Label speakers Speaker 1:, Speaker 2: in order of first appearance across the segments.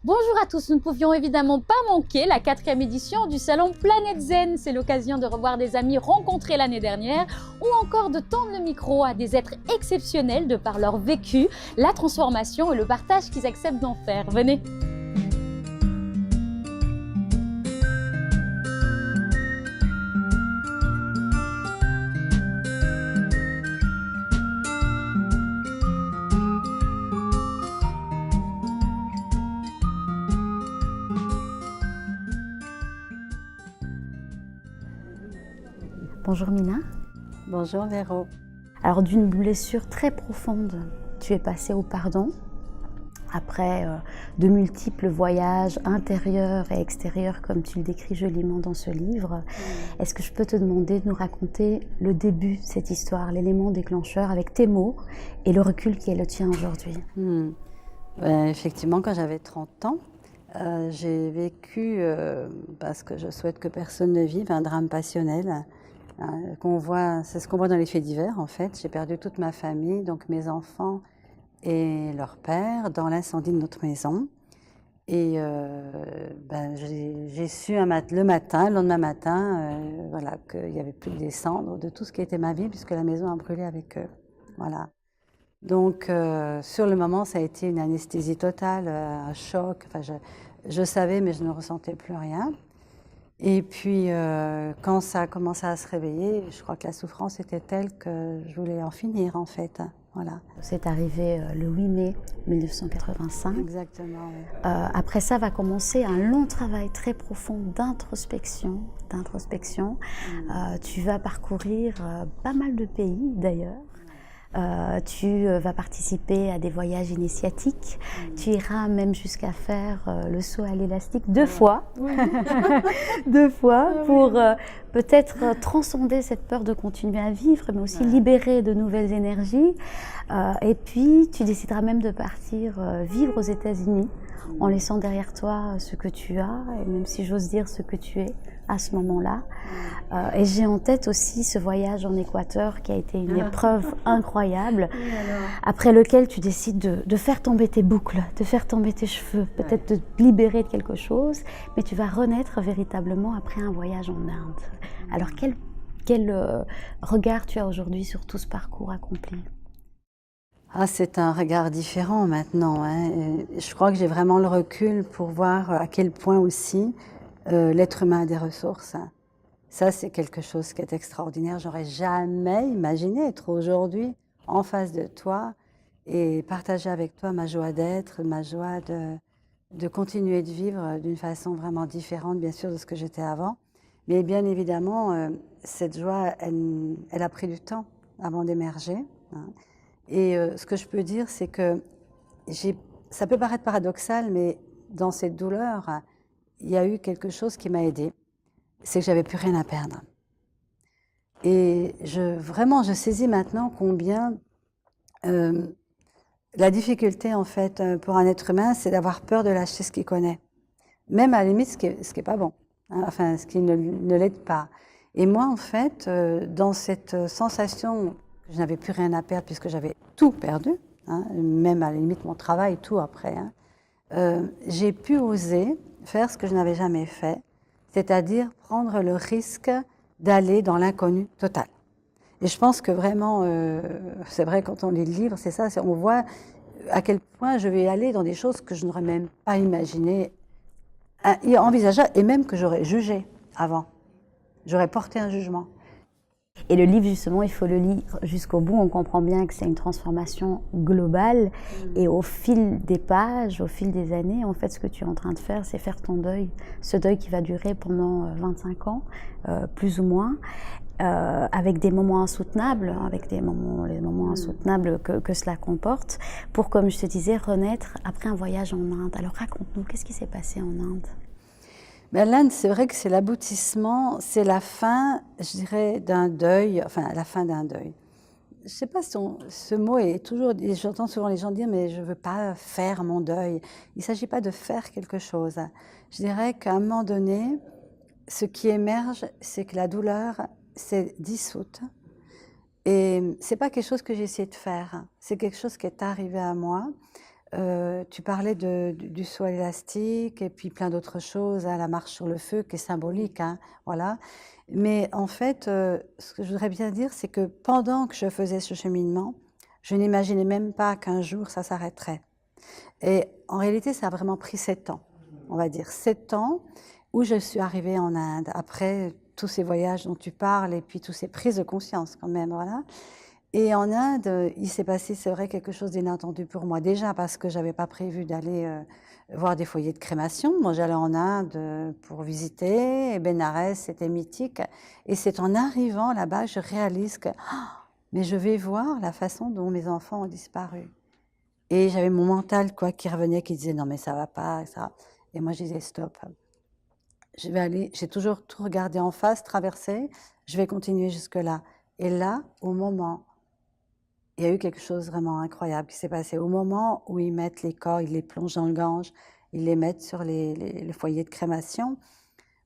Speaker 1: Bonjour à tous, nous ne pouvions évidemment pas manquer la 4e édition du salon Planète Zen. C'est l'occasion de revoir des amis rencontrés l'année dernière ou encore de tendre le micro à des êtres exceptionnels de par leur vécu, la transformation et le partage qu'ils acceptent d'en faire. Venez! Bonjour Mina.
Speaker 2: Bonjour Véro.
Speaker 1: Alors d'une blessure très profonde, tu es passée au pardon après de multiples voyages intérieurs et extérieurs comme tu le décris joliment dans ce livre. Est-ce que je peux te demander de nous raconter le début de cette histoire, l'élément déclencheur avec tes mots et le recul qui est le tien aujourd'hui?
Speaker 2: Effectivement, quand j'avais 30 ans, j'ai vécu, parce que je souhaite que personne ne vive, un drame passionnel. C'est ce qu'on voit dans les faits divers en fait. J'ai perdu toute ma famille, donc mes enfants et leur père, dans l'incendie de notre maison. Et j'ai su le lendemain matin, voilà, qu'il n'y avait plus que des cendres de tout ce qui était ma vie, puisque la maison a brûlé avec eux. Voilà. Donc sur le moment, ça a été une anesthésie totale, un choc. Enfin, je savais, mais je ne ressentais plus rien. Et puis, quand ça a commencé à se réveiller, je crois que la souffrance était telle que je voulais en finir, en fait. Voilà.
Speaker 1: C'est arrivé le 8 mai 1985.
Speaker 2: Exactement, oui.
Speaker 1: Après ça va commencer un long travail très profond d'introspection. Tu vas parcourir pas mal de pays, d'ailleurs. Tu vas participer à des voyages initiatiques. Tu iras même jusqu'à faire le saut à l'élastique 2 fois. Oui. 2 fois pour peut-être transcender cette peur de continuer à vivre, mais aussi libérer de nouvelles énergies. Et puis, tu décideras même de partir vivre aux États-Unis en laissant derrière toi ce que tu as, et même si j'ose dire ce que tu es à ce moment-là. Et j'ai en tête aussi ce voyage en Équateur qui a été une épreuve incroyable, après lequel tu décides de faire tomber tes boucles, de faire tomber tes cheveux, peut-être de te libérer de quelque chose, mais tu vas renaître véritablement après un voyage en Inde. Alors quel regard tu as aujourd'hui sur tout ce parcours accompli?
Speaker 2: C'est un regard différent maintenant, hein. Je crois que j'ai vraiment le recul pour voir à quel point aussi l'être humain a des ressources. Ça, c'est quelque chose qui est extraordinaire. J'aurais jamais imaginé être aujourd'hui en face de toi et partager avec toi ma joie d'être, ma joie de continuer de vivre d'une façon vraiment différente, bien sûr, de ce que j'étais avant. Mais bien évidemment, cette joie, elle a pris du temps avant d'émerger, hein. Et ce que je peux dire, c'est que ça peut paraître paradoxal, mais dans cette douleur, il y a eu quelque chose qui m'a aidée. C'est que j'avais plus rien à perdre. Et vraiment, je saisis maintenant combien la difficulté, en fait, pour un être humain, c'est d'avoir peur de lâcher ce qu'il connaît. Même à la limite, ce qui est pas bon, hein, enfin, ce qui ne l'aide pas. Et moi, en fait, dans cette sensation que je n'avais plus rien à perdre puisque j'avais tout perdu, hein, même à la limite mon travail, tout après, hein, j'ai pu oser faire ce que je n'avais jamais fait, c'est-à-dire prendre le risque d'aller dans l'inconnu total. Et je pense que vraiment, c'est vrai quand on lit le livre, c'est ça, on voit à quel point je vais aller dans des choses que je n'aurais même pas imaginées, envisageables, et même que j'aurais jugé avant. J'aurais porté un jugement.
Speaker 1: Et le livre, justement, il faut le lire jusqu'au bout. On comprend bien que c'est une transformation globale. Et au fil des pages, au fil des années, en fait, ce que tu es en train de faire, c'est faire ton deuil. Ce deuil qui va durer pendant 25 ans, plus ou moins, avec des moments insoutenables, avec les moments insoutenables que cela comporte, pour, comme je te disais, renaître après un voyage en Inde. Alors raconte-nous, qu'est-ce qui s'est passé en Inde?
Speaker 2: L'Inde, c'est vrai que c'est l'aboutissement, c'est la fin, je dirais, d'un deuil, enfin la fin d'un deuil. Je ne sais pas si ce mot est toujours, j'entends souvent les gens dire, mais je ne veux pas faire mon deuil. Il ne s'agit pas de faire quelque chose. Je dirais qu'à un moment donné, ce qui émerge, c'est que la douleur s'est dissoute. Et ce n'est pas quelque chose que j'ai essayé de faire, c'est quelque chose qui est arrivé à moi. Tu parlais du saut élastique et puis plein d'autres choses, hein, la marche sur le feu qui est symbolique, hein, voilà. Mais en fait, ce que je voudrais bien dire, c'est que pendant que je faisais ce cheminement, je n'imaginais même pas qu'un jour ça s'arrêterait. Et en réalité, ça a vraiment pris 7 ans, on va dire 7 ans, où je suis arrivée en Inde, après tous ces voyages dont tu parles et puis toutes ces prises de conscience quand même, voilà. Et en Inde, il s'est passé, c'est vrai, quelque chose d'inattendu pour moi. Déjà parce que j'avais pas prévu d'aller voir des foyers de crémation. Moi, j'allais en Inde pour visiter, et Bénarès, c'était mythique. Et c'est en arrivant là-bas, je réalise que, mais je vais voir la façon dont mes enfants ont disparu. Et j'avais mon mental, quoi, qui revenait, qui disait, non, mais ça va pas, ça. Et moi, je disais, stop. Je vais aller, j'ai toujours tout regardé en face, traversé, je vais continuer jusque-là. Et là, au moment, il y a eu quelque chose vraiment incroyable qui s'est passé. Au moment où ils mettent les corps, ils les plongent dans le Gange, ils les mettent sur le foyer de crémation,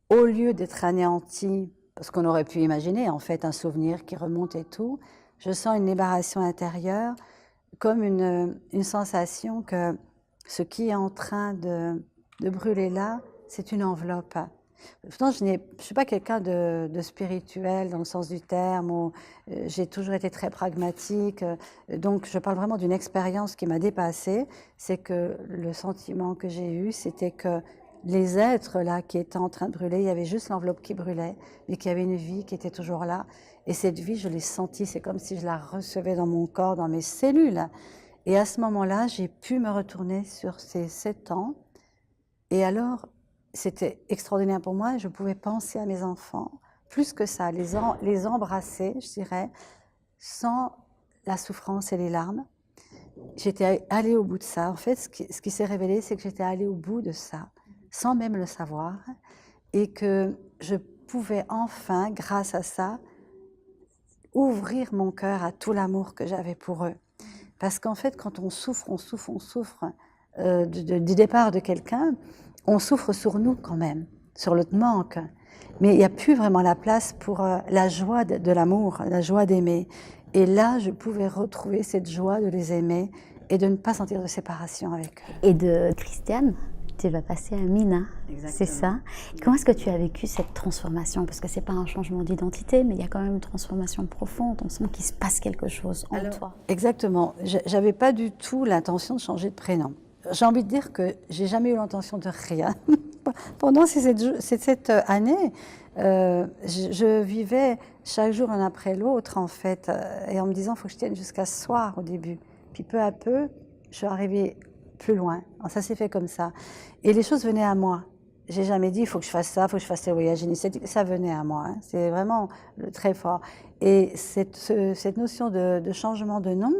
Speaker 2: au lieu d'être anéantis, parce qu'on aurait pu imaginer en fait un souvenir qui remonte et tout, je sens une libération intérieure, comme une sensation que ce qui est en train de brûler là, c'est une enveloppe. Pourtant, je ne suis pas quelqu'un de spirituel dans le sens du terme, où j'ai toujours été très pragmatique. Donc, je parle vraiment d'une expérience qui m'a dépassée. C'est que le sentiment que j'ai eu, c'était que les êtres là qui étaient en train de brûler, il y avait juste l'enveloppe qui brûlait, mais qu'il y avait une vie qui était toujours là. Et cette vie, je l'ai sentie, c'est comme si je la recevais dans mon corps, dans mes cellules. Et à ce moment-là, j'ai pu me retourner sur ces 7 ans. Et alors, c'était extraordinaire pour moi. Je pouvais penser à mes enfants, plus que ça, les embrasser, je dirais, sans la souffrance et les larmes. J'étais allée au bout de ça. En fait, ce qui s'est révélé, c'est que j'étais allée au bout de ça, sans même le savoir, et que je pouvais enfin, grâce à ça, ouvrir mon cœur à tout l'amour que j'avais pour eux. Parce qu'en fait, quand on souffre du départ de quelqu'un, on souffre sur nous quand même, sur notre manque. Mais il n'y a plus vraiment la place pour la joie de l'amour, la joie d'aimer. Et là, je pouvais retrouver cette joie de les aimer et de ne pas sentir de séparation avec eux.
Speaker 1: Et de Christiane, tu vas passer à Mina, c'est ça. Comment est-ce que tu as vécu cette transformation? Parce que ce n'est pas un changement d'identité, mais il y a quand même une transformation profonde. On sent qu'il se passe quelque chose en toi.
Speaker 2: Exactement. Je n'avais pas du tout l'intention de changer de prénom. J'ai envie de dire que j'ai jamais eu l'intention de rien. Pendant cette année, je vivais chaque jour un après l'autre, en fait, et en me disant, il faut que je tienne jusqu'à ce soir au début. Puis peu à peu, je suis arrivée plus loin. Alors, ça s'est fait comme ça. Et les choses venaient à moi. J'ai jamais dit, il faut que je fasse ça, il faut que je fasse tes voyages initiatiques. Ça venait à moi. Hein. C'est vraiment très fort. Et cette notion de changement de nom,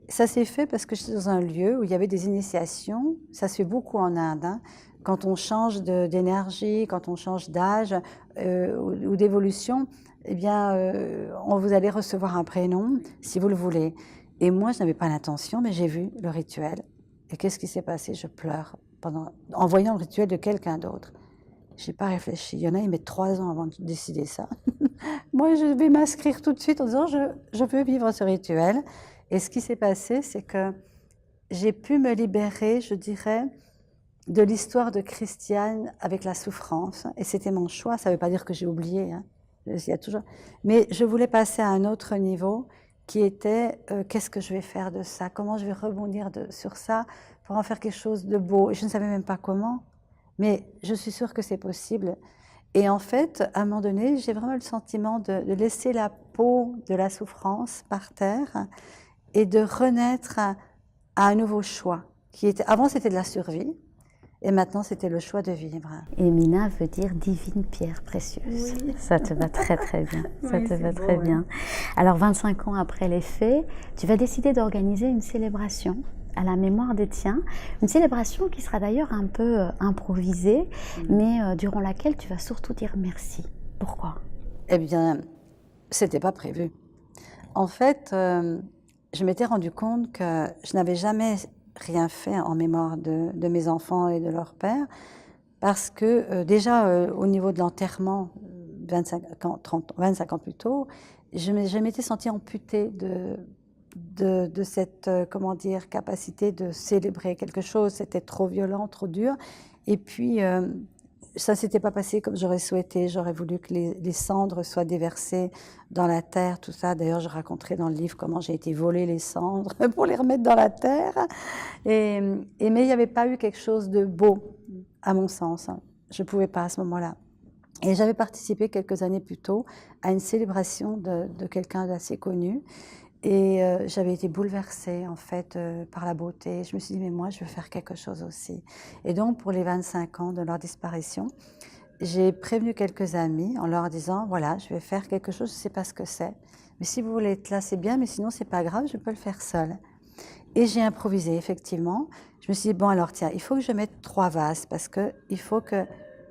Speaker 2: ça s'est fait parce que j'étais dans un lieu où il y avait des initiations. Ça se fait beaucoup en Inde. Hein. Quand on change d'énergie, quand on change d'âge ou d'évolution, eh bien, vous allez recevoir un prénom si vous le voulez. Et moi, je n'avais pas l'intention, mais j'ai vu le rituel. Et qu'est-ce qui s'est passé? Je pleure en voyant le rituel de quelqu'un d'autre. Je n'ai pas réfléchi. Il y en a, ils mettent 3 ans avant de décider ça. Moi, je vais m'inscrire tout de suite en disant je veux vivre ce rituel. Et ce qui s'est passé, c'est que j'ai pu me libérer, je dirais, de l'histoire de Christiane avec la souffrance. Et c'était mon choix. Ça ne veut pas dire que j'ai oublié. Hein. Il y a toujours... Mais je voulais passer à un autre niveau qui était qu'est-ce que je vais faire de ça? Comment je vais rebondir sur ça pour en faire quelque chose de beau? Je ne savais même pas comment, mais je suis sûre que c'est possible. Et en fait, à un moment donné, j'ai vraiment le sentiment de laisser la peau de la souffrance par terre et de renaître à un nouveau choix. Avant, c'était de la survie. Et maintenant, c'était le choix de vivre.
Speaker 1: Et Mina veut dire divine pierre précieuse. Oui. Ça te va très très bien. Ça te va très bien. Alors 25 ans après les faits, tu vas décider d'organiser une célébration à la mémoire des tiens. Une célébration qui sera d'ailleurs un peu improvisée, mais durant laquelle tu vas surtout dire merci. Pourquoi?
Speaker 2: Eh bien, c'était pas prévu. En fait, je m'étais rendu compte que je n'avais jamais rien fait en mémoire de mes enfants et de leur père, parce que déjà au niveau de l'enterrement, 25 ans plus tôt, je m'étais sentie amputée de cette, comment dire, capacité de célébrer quelque chose. C'était trop violent, trop dur. Et puis, ça ne s'était pas passé comme j'aurais souhaité. J'aurais voulu que les cendres soient déversées dans la terre, tout ça. D'ailleurs, je raconterai dans le livre comment j'ai été voler les cendres pour les remettre dans la terre. Mais il n'y avait pas eu quelque chose de beau, à mon sens. Je ne pouvais pas à ce moment-là. Et j'avais participé quelques années plus tôt à une célébration de quelqu'un d'assez connu. Et j'avais été bouleversée, en fait, par la beauté. Je me suis dit, mais moi, je veux faire quelque chose aussi. Et donc, pour les 25 ans de leur disparition, j'ai prévenu quelques amis en leur disant, voilà, je vais faire quelque chose, je ne sais pas ce que c'est. Mais si vous voulez être là, c'est bien, mais sinon, c'est pas grave, je peux le faire seule. Et j'ai improvisé, effectivement. Je me suis dit, bon, alors, tiens, il faut que je mette 3 vases, parce qu'il faut que,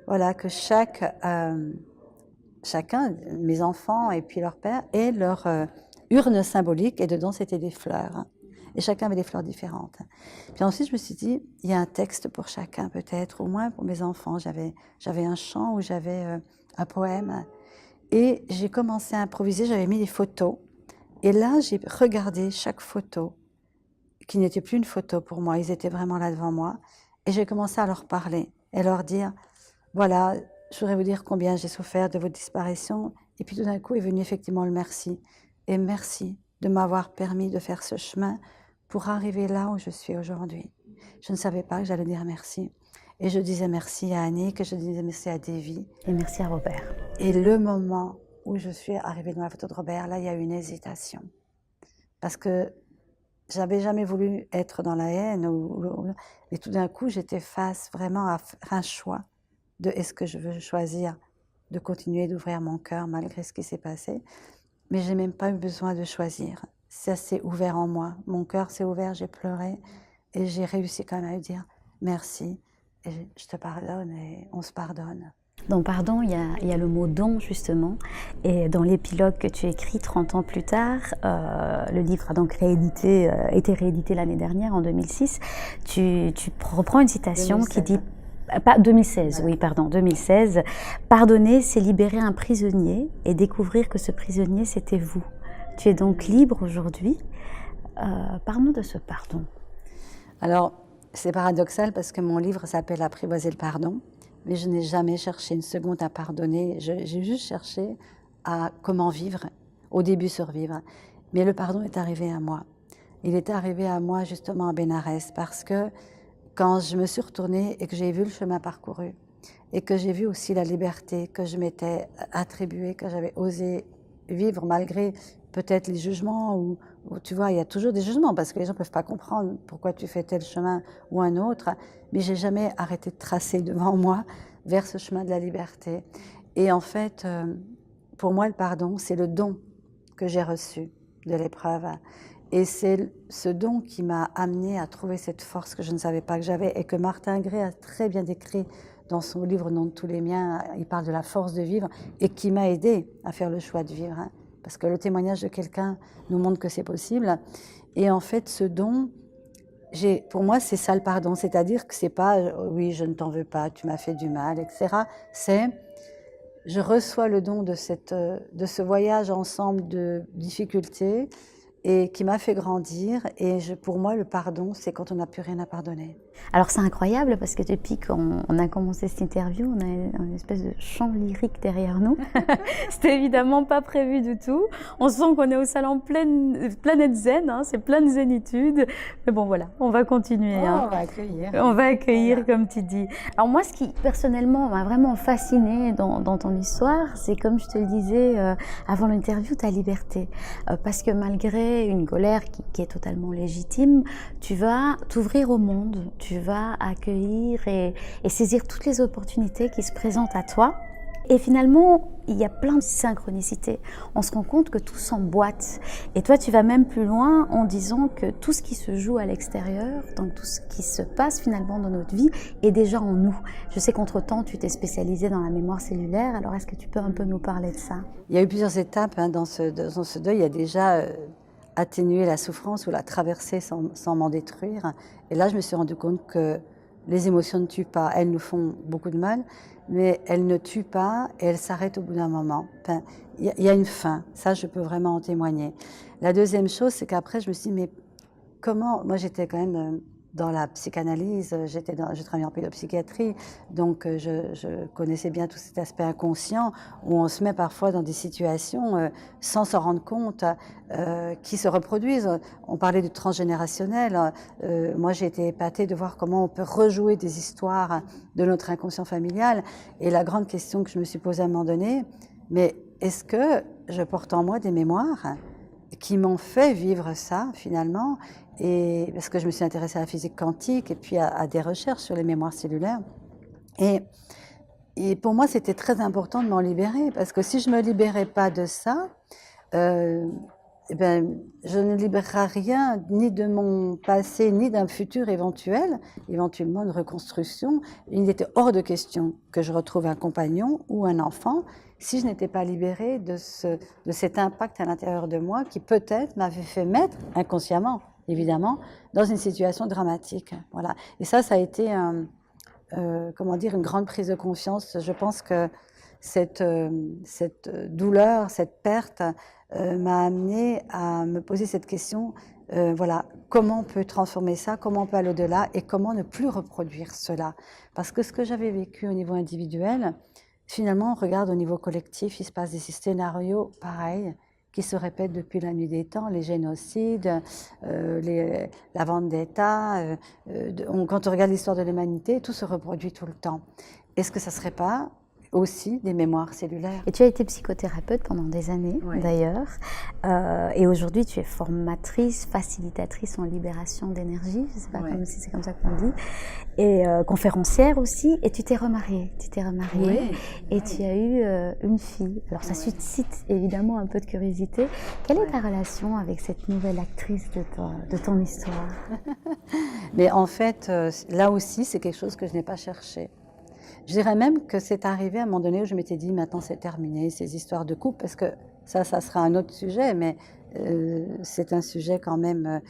Speaker 2: voilà, que chacun, mes enfants et puis leur père, ait leur urne symbolique, et dedans, c'était des fleurs. Et chacun avait des fleurs différentes. Puis ensuite, je me suis dit, il y a un texte pour chacun, peut-être, au moins pour mes enfants. J'avais un chant ou j'avais un poème. Et j'ai commencé à improviser, j'avais mis des photos. Et là, j'ai regardé chaque photo, qui n'était plus une photo pour moi, ils étaient vraiment là devant moi. Et j'ai commencé à leur parler et leur dire, voilà, je voudrais vous dire combien j'ai souffert de votre disparition. Et puis tout d'un coup est venu effectivement le merci. Et merci de m'avoir permis de faire ce chemin pour arriver là où je suis aujourd'hui. Je ne savais pas que j'allais dire merci. Et je disais merci à Annick, je disais merci à Davy.
Speaker 1: Et merci à Robert.
Speaker 2: Et le moment où je suis arrivée dans la photo de Robert, là, il y a eu une hésitation. Parce que j'avais jamais voulu être dans la haine. Et tout d'un coup, j'étais face vraiment à un choix de est-ce que je veux choisir de continuer d'ouvrir mon cœur malgré ce qui s'est passé. Mais je n'ai même pas eu besoin de choisir. Ça s'est ouvert en moi. Mon cœur s'est ouvert, j'ai pleuré et j'ai réussi quand même à lui dire merci. Et je te pardonne et on se pardonne.
Speaker 1: Dans Pardon, il y a le mot don, justement. Et dans l'épilogue que tu écris 30 ans plus tard, le livre a donc été réédité l'année dernière, en 2006. Tu reprends une citation 2016. Qui dit... Pas 2016, voilà. Oui, pardon, 2016. Pardonner, c'est libérer un prisonnier et découvrir que ce prisonnier, c'était vous. Tu es donc libre aujourd'hui. Parle-nous de ce pardon.
Speaker 2: Alors, c'est paradoxal parce que mon livre s'appelle Apprivoiser le pardon, mais je n'ai jamais cherché une seconde à pardonner. J'ai juste cherché à comment vivre, au début survivre. Mais le pardon est arrivé à moi. Il est arrivé à moi justement à Bénarès parce que quand je me suis retournée et que j'ai vu le chemin parcouru et que j'ai vu aussi la liberté que je m'étais attribuée, que j'avais osé vivre malgré peut-être les jugements ou tu vois, il y a toujours des jugements parce que les gens ne peuvent pas comprendre pourquoi tu fais tel chemin ou un autre, mais j'ai jamais arrêté de tracer devant moi vers ce chemin de la liberté. Et en fait, pour moi, le pardon, c'est le don que j'ai reçu de l'épreuve. Et c'est ce don qui m'a amenée à trouver cette force que je ne savais pas que j'avais et que Martin Gray a très bien décrit dans son livre Nom de tous les miens. Il parle de la force de vivre et qui m'a aidée à faire le choix de vivre. Parce que le témoignage de quelqu'un nous montre que c'est possible. Et en fait, ce don, pour moi, c'est ça le pardon. C'est-à-dire que c'est pas « oui, je ne t'en veux pas, tu m'as fait du mal », etc. C'est « je reçois le don de ce voyage ensemble de difficultés » et qui m'a fait grandir. Et pour moi, le pardon, c'est quand on n'a plus rien à pardonner.
Speaker 1: Alors c'est incroyable parce que depuis qu'on a commencé cette interview, on a une espèce de chant lyrique derrière nous. C'était évidemment pas prévu du tout. On sent qu'on est au salon planète zen, hein, c'est plein de zénitude. Mais bon voilà, on va continuer.
Speaker 2: On va accueillir.
Speaker 1: On va accueillir, voilà. Comme tu dis. Alors moi, ce qui personnellement m'a vraiment fascinée dans ton histoire, c'est comme je te le disais avant l'interview, ta liberté. Parce que malgré une colère qui est totalement légitime, tu vas t'ouvrir au monde, tu vas accueillir et saisir toutes les opportunités qui se présentent à toi. Et finalement, il y a plein de synchronicités. On se rend compte que tout s'emboîte. Et toi, tu vas même plus loin en disant que tout ce qui se joue à l'extérieur, donc tout ce qui se passe finalement dans notre vie, est déjà en nous. Je sais qu'entre-temps, tu t'es spécialisée dans la mémoire cellulaire. Alors, est-ce que tu peux un peu nous parler de ça?
Speaker 2: Il y a eu plusieurs étapes dans ce deuil. Il y a déjà atténuer la souffrance ou la traverser sans m'en détruire. Et là, je me suis rendu compte que les émotions ne tuent pas. Elles nous font beaucoup de mal, mais elles ne tuent pas et elles s'arrêtent au bout d'un moment. Enfin, il y a une fin. Ça, je peux vraiment en témoigner. La deuxième chose, c'est qu'après, je me suis dit, mais comment... Moi, j'étais quand même dans la psychanalyse, je travaillais en pédopsychiatrie, donc je connaissais bien tout cet aspect inconscient où on se met parfois dans des situations sans s'en rendre compte qui se reproduisent. On parlait du transgénérationnel. Moi, j'ai été épatée de voir comment on peut rejouer des histoires de notre inconscient familial. Et la grande question que je me suis posée à un moment donné, mais est-ce que je porte en moi des mémoires qui m'ont fait vivre ça finalement, et parce que je me suis intéressée à la physique quantique et puis à des recherches sur les mémoires cellulaires. Et pour moi, c'était très important de m'en libérer, parce que si je ne me libérais pas de ça, eh ben, je ne libérerai rien, ni de mon passé, ni d'un futur éventuel, éventuellement une reconstruction. Il était hors de question que je retrouve un compagnon ou un enfant si je n'étais pas libérée de cet impact à l'intérieur de moi qui peut-être m'avait fait mettre, inconsciemment évidemment, dans une situation dramatique. Voilà. Et ça a été comment dire, une grande prise de conscience. Je pense que cette douleur, cette perte m'a amenée à me poser cette question, voilà, comment on peut transformer ça, comment on peut aller au-delà et comment ne plus reproduire cela. Parce que ce que j'avais vécu au niveau individuel, finalement, on regarde au niveau collectif, il se passe des scénarios pareils qui se répètent depuis la nuit des temps, les génocides, la vendetta. Quand on regarde l'histoire de l'humanité, tout se reproduit tout le temps. Est-ce que ça ne serait pas aussi des mémoires cellulaires?
Speaker 1: Et tu as été psychothérapeute pendant des années, oui, d'ailleurs. Et aujourd'hui, tu es formatrice, facilitatrice en libération d'énergie, je ne sais pas si c'est comme ça qu'on dit, et conférencière aussi. Et tu t'es remariée. Oui, et tu as eu une fille. Alors ça suscite évidemment un peu de curiosité. Quelle est ta relation avec cette nouvelle actrice de ton histoire?
Speaker 2: Mais en fait, là aussi, c'est quelque chose que je n'ai pas cherché. Je dirais même que c'est arrivé à un moment donné où je m'étais dit, maintenant c'est terminé, ces histoires de couple, parce que ça sera un autre sujet, mais c'est un sujet quand même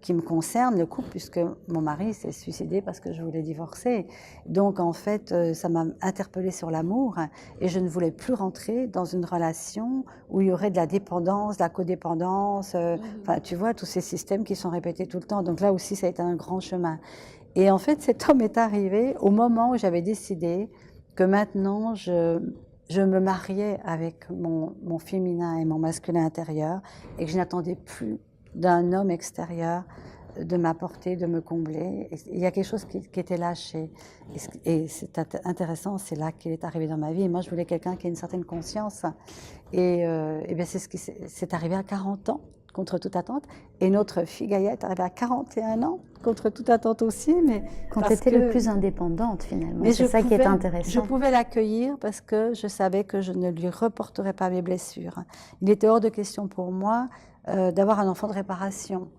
Speaker 2: qui me concerne, le couple, puisque mon mari s'est suicidé parce que je voulais divorcer. Donc en fait, ça m'a interpellée sur l'amour, et je ne voulais plus rentrer dans une relation où il y aurait de la dépendance, de la codépendance, enfin tu vois, tous ces systèmes qui sont répétés tout le temps. Donc là aussi, ça a été un grand chemin. Et en fait, cet homme est arrivé au moment où j'avais décidé que maintenant, je me mariais avec mon féminin et mon masculin intérieur, et que je n'attendais plus d'un homme extérieur de m'apporter, de me combler. Et il y a quelque chose qui était lâché. Et c'est intéressant, c'est là qu'il est arrivé dans ma vie. Et moi, je voulais quelqu'un qui ait une certaine conscience. Et bien, c'est ce qui s'est arrivé à 40 ans. Contre toute attente. Et notre fille Gaïa est arrivée à 41 ans, contre toute attente aussi. Mais
Speaker 1: quand tu étais le plus indépendante, finalement. C'est ça qui est intéressant.
Speaker 2: Je pouvais l'accueillir parce que je savais que je ne lui reporterais pas mes blessures. Il était hors de question pour moi d'avoir un enfant de réparation.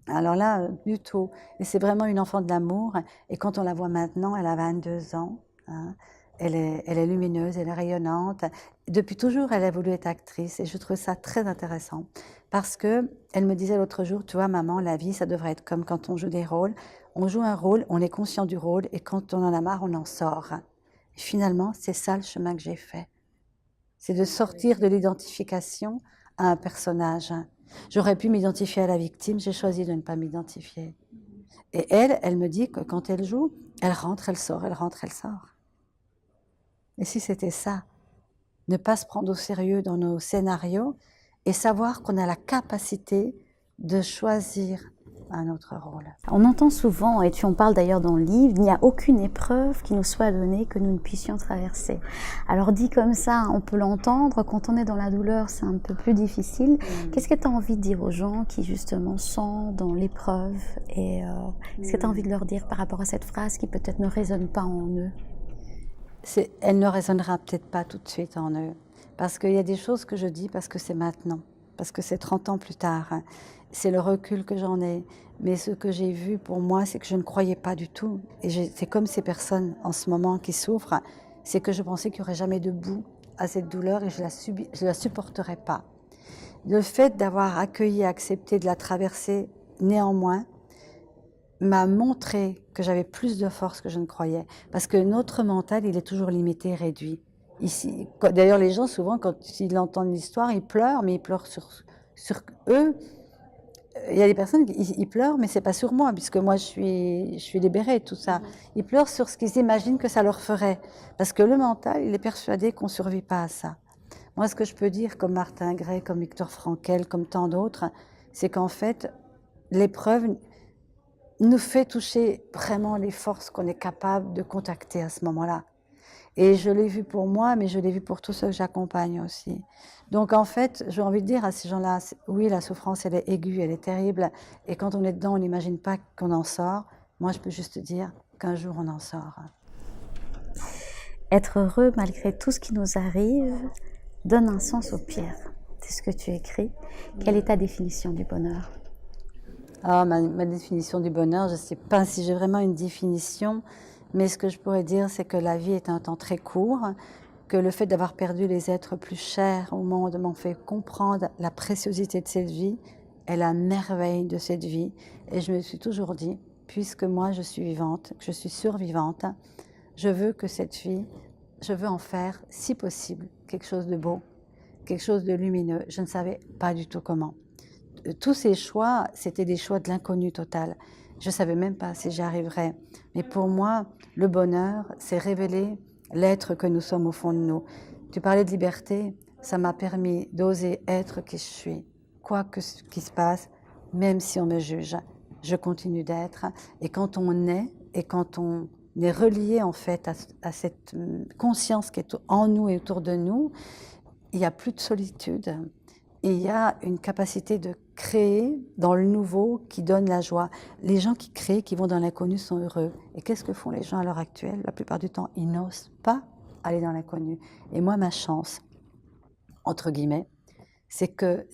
Speaker 2: Alors là, du tout. Et c'est vraiment une enfant de l'amour. Et quand on la voit maintenant, elle a 22 ans. Hein. Elle est lumineuse, elle est rayonnante. Depuis toujours, elle a voulu être actrice, et je trouve ça très intéressant. Parce qu'elle me disait l'autre jour, tu vois maman, la vie, ça devrait être comme quand on joue des rôles. On joue un rôle, on est conscient du rôle, et quand on en a marre, on en sort. Et finalement, c'est ça le chemin que j'ai fait. C'est de sortir de l'identification à un personnage. J'aurais pu m'identifier à la victime, j'ai choisi de ne pas m'identifier. Et elle me dit que quand elle joue, elle rentre, elle sort, elle rentre, elle sort. Et si c'était ça, ne pas se prendre au sérieux dans nos scénarios et savoir qu'on a la capacité de choisir un autre rôle.
Speaker 1: On entend souvent, et tu en parles d'ailleurs dans le livre, il n'y a aucune épreuve qui nous soit donnée que nous ne puissions traverser. Alors dit comme ça, on peut l'entendre, quand on est dans la douleur, c'est un peu plus difficile. Qu'est-ce que tu as envie de dire aux gens qui justement sont dans l'épreuve, et qu'est-ce que tu as envie de leur dire par rapport à cette phrase qui peut-être ne résonne pas en eux?
Speaker 2: Elle ne résonnera peut-être pas tout de suite en eux, parce qu'il y a des choses que je dis parce que c'est maintenant, parce que c'est 30 ans plus tard, c'est le recul que j'en ai, mais ce que j'ai vu pour moi, c'est que je ne croyais pas du tout, et c'est comme ces personnes en ce moment qui souffrent, c'est que je pensais qu'il n'y aurait jamais de bout à cette douleur, et je la supporterais pas. Le fait d'avoir accueilli et accepté de la traverser, néanmoins, m'a montré que j'avais plus de force que je ne croyais. Parce que notre mental, il est toujours limité, réduit. Ici, d'ailleurs, les gens, souvent, quand ils entendent l'histoire, ils pleurent, mais ils pleurent sur eux. Il y a des personnes qui pleurent, mais c'est pas sur moi, puisque moi, je suis libérée de tout ça. Ils pleurent sur ce qu'ils imaginent que ça leur ferait. Parce que le mental, il est persuadé qu'on ne survit pas à ça. Moi, ce que je peux dire, comme Martin Gray, comme Viktor Frankl, comme tant d'autres, c'est qu'en fait, l'épreuve nous fait toucher vraiment les forces qu'on est capable de contacter à ce moment-là. Et je l'ai vu pour moi, mais je l'ai vu pour tous ceux que j'accompagne aussi. Donc en fait, j'ai envie de dire à ces gens-là, oui, la souffrance, elle est aiguë, elle est terrible, et quand on est dedans, on n'imagine pas qu'on en sort. Moi, je peux juste dire qu'un jour, on en sort.
Speaker 1: Être heureux malgré tout ce qui nous arrive donne un sens au pire. C'est ce que tu écris. Quelle est ta définition du bonheur?
Speaker 2: Ah, ma définition du bonheur, je ne sais pas si j'ai vraiment une définition, mais ce que je pourrais dire, c'est que la vie est un temps très court, que le fait d'avoir perdu les êtres plus chers au monde m'en fait comprendre la préciosité de cette vie et la merveille de cette vie. Et je me suis toujours dit, puisque moi je suis vivante, que je suis survivante, je veux que cette vie, je veux en faire, si possible, quelque chose de beau, quelque chose de lumineux. Je ne savais pas du tout comment. Tous ces choix, c'était des choix de l'inconnu total. Je ne savais même pas si j'y arriverais. Mais pour moi, le bonheur, c'est révéler l'être que nous sommes au fond de nous. Tu parlais de liberté, ça m'a permis d'oser être qui je suis. Quoi que ce qui se passe, même si on me juge, je continue d'être. Et quand on est, et quand on est relié en fait à cette conscience qui est en nous et autour de nous, il n'y a plus de solitude. Et il y a une capacité de créer dans le nouveau qui donne la joie. Les gens qui créent, qui vont dans l'inconnu sont heureux. Et qu'est-ce que font les gens à l'heure actuelle? La plupart du temps, ils n'osent pas aller dans l'inconnu. Et moi, ma chance, entre guillemets, c'est que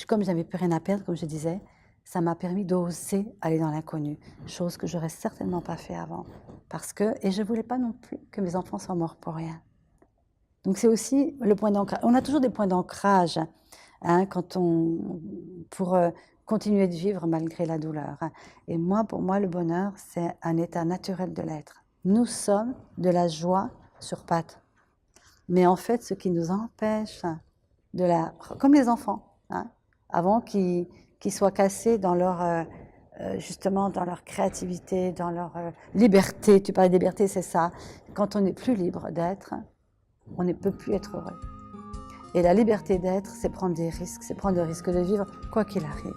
Speaker 2: comme je n'avais plus rien à perdre, comme je disais, ça m'a permis d'oser aller dans l'inconnu, chose que j'aurais certainement pas fait avant. Et je ne voulais pas non plus que mes enfants soient morts pour rien. Donc c'est aussi le point d'ancrage. On a toujours des points d'ancrage pour continuer de vivre malgré la douleur. Et pour moi, le bonheur, c'est un état naturel de l'être. Nous sommes de la joie sur pattes. Mais en fait, ce qui nous empêche comme les enfants, avant qu'ils soient cassés dans justement dans leur créativité, dans leur liberté. Tu parlais de liberté, c'est ça. Quand on n'est plus libre d'être, on ne peut plus être heureux. Et la liberté d'être, c'est prendre des risques, c'est prendre le risque de vivre quoi qu'il arrive.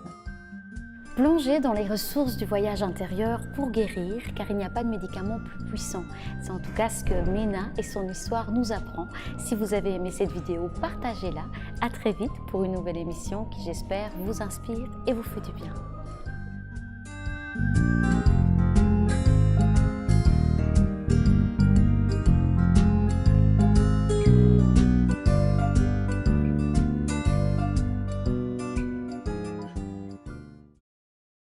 Speaker 1: Plonger dans les ressources du voyage intérieur pour guérir, car il n'y a pas de médicament plus puissant. C'est en tout cas ce que Ména et son histoire nous apprend. Si vous avez aimé cette vidéo, partagez-la. À très vite pour une nouvelle émission qui, j'espère, vous inspire et vous fait du bien.